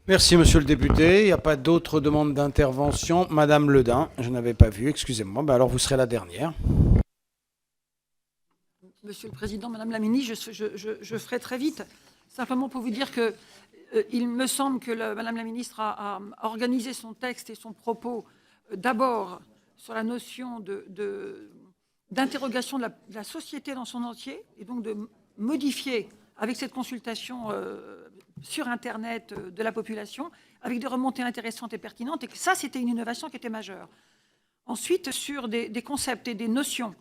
Merci, monsieur le député. Il n'y a pas d'autres demandes d'intervention. Madame Ledin, je n'avais pas vu, excusez-moi. Alors, vous serez la dernière. Monsieur le Président, Madame la Ministre, je ferai très vite. Simplement pour vous dire que il me semble que Madame la Ministre a organisé son texte et son propos d'abord sur la notion d'interrogation de la société dans son entier, et donc de modifier avec cette consultation sur Internet de la population, avec des remontées intéressantes et pertinentes, et que ça, c'était une innovation qui était majeure. Ensuite, sur des concepts et des notions,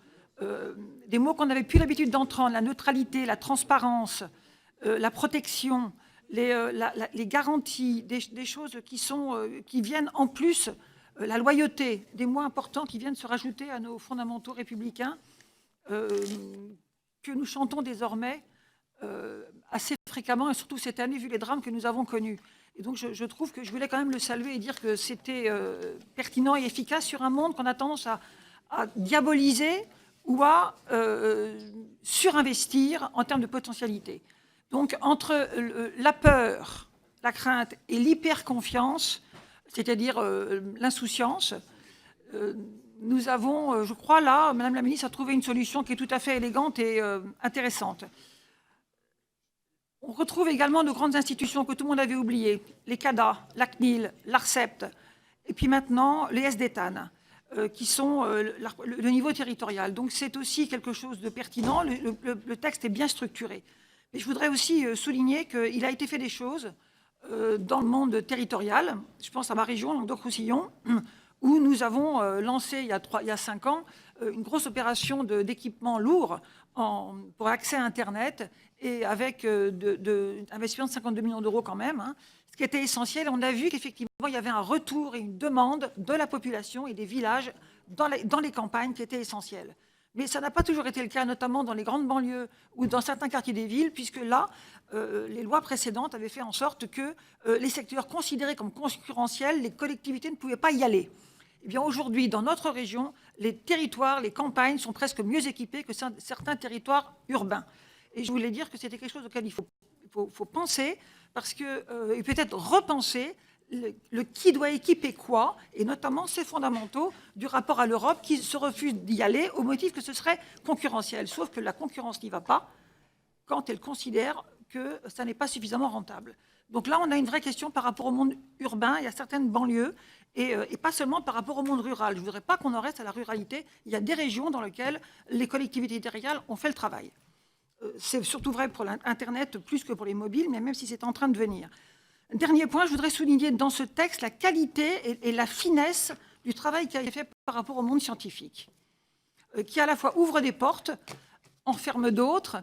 des mots qu'on n'avait plus l'habitude d'entendre, la neutralité, la transparence, la protection, les garanties, des choses qui viennent en plus, la loyauté, des mots importants qui viennent se rajouter à nos fondamentaux républicains, que nous chantons désormais assez fréquemment, et surtout cette année, vu les drames que nous avons connus. Et donc, je trouve que je voulais quand même le saluer et dire que c'était pertinent et efficace sur un monde qu'on a tendance à diaboliser ou à surinvestir en termes de potentialité. Donc, entre la peur, la crainte et l'hyper-confiance, c'est-à-dire l'insouciance, nous avons, je crois, là, Madame la Ministre a trouvé une solution qui est tout à fait élégante et intéressante. On retrouve également de grandes institutions que tout le monde avait oubliées, les CADA, la CNIL, l'ARCEP, et puis maintenant les SDTAN, qui sont le niveau territorial. Donc c'est aussi quelque chose de pertinent, le texte est bien structuré. Mais je voudrais aussi souligner qu'il a été fait des choses dans le monde territorial, je pense à ma région, Languedoc-Roussillon, où nous avons lancé il y a 5 ans une grosse opération d'équipement lourd pour accès à Internet, et avec investissement de 52 millions d'euros quand même, hein, ce qui était essentiel. On a vu qu'effectivement, il y avait un retour et une demande de la population et des villages dans les campagnes qui étaient essentielles. Mais ça n'a pas toujours été le cas, notamment dans les grandes banlieues ou dans certains quartiers des villes, puisque là, les lois précédentes avaient fait en sorte que les secteurs considérés comme concurrentiels, les collectivités ne pouvaient pas y aller. Eh bien, aujourd'hui, dans notre région, les territoires, les campagnes sont presque mieux équipés que certains territoires urbains. Et je voulais dire que c'était quelque chose auquel il faut penser, parce que, et peut-être repenser le qui doit équiper quoi, et notamment ces fondamentaux du rapport à l'Europe qui se refuse d'y aller au motif que ce serait concurrentiel. Sauf que la concurrence n'y va pas quand elle considère que ça n'est pas suffisamment rentable. Donc là, on a une vraie question par rapport au monde urbain. Il y a certaines banlieues, et pas seulement par rapport au monde rural. Je ne voudrais pas qu'on en reste à la ruralité. Il y a des régions dans lesquelles les collectivités territoriales ont fait le travail. C'est surtout vrai pour l'Internet plus que pour les mobiles, mais même si c'est en train de venir. Dernier point, je voudrais souligner dans ce texte la qualité et la finesse du travail qui a été fait par rapport au monde scientifique, qui à la fois ouvre des portes, en ferme d'autres,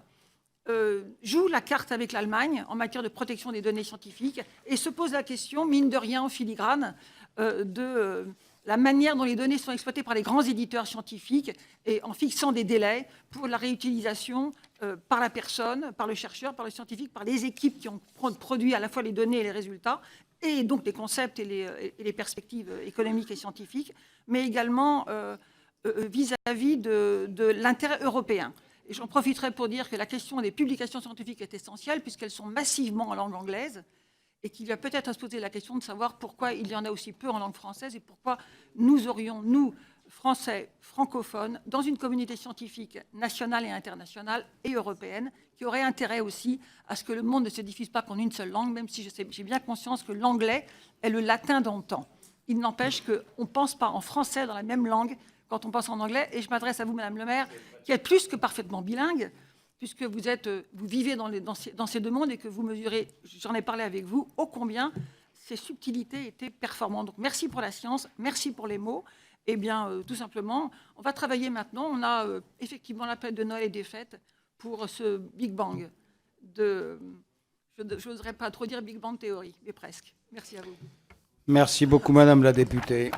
joue la carte avec l'Allemagne en matière de protection des données scientifiques et se pose la question, mine de rien en filigrane, de la manière dont les données sont exploitées par les grands éditeurs scientifiques et en fixant des délais pour la réutilisation par la personne, par le chercheur, par le scientifique, par les équipes qui ont produit à la fois les données et les résultats, et donc les concepts et les perspectives économiques et scientifiques, mais également vis-à-vis de l'intérêt européen. Et j'en profiterai pour dire que la question des publications scientifiques est essentielle puisqu'elles sont massivement en langue anglaise et qu'il y a peut-être à se poser la question de savoir pourquoi il y en a aussi peu en langue française et pourquoi nous aurions, nous, Français, francophones, dans une communauté scientifique nationale et internationale et européenne, qui aurait intérêt aussi à ce que le monde ne se diffuse pas qu'en une seule langue, même si j'ai bien conscience que l'anglais est le latin d'antan. Il n'empêche qu'on ne pense pas en français dans la même langue quand on pense en anglais, et je m'adresse à vous, Madame le maire, qui êtes plus que parfaitement bilingue, puisque vous vivez dans ces deux mondes et que vous mesurez, j'en ai parlé avec vous, ô combien ces subtilités étaient performantes. Donc merci pour la science, merci pour les mots. Eh bien, tout simplement, on va travailler maintenant. On a effectivement la période de Noël et des fêtes pour ce Big Bang. Je n'oserais pas trop dire Big Bang théorie, mais presque. Merci à vous. Merci beaucoup, Madame la députée.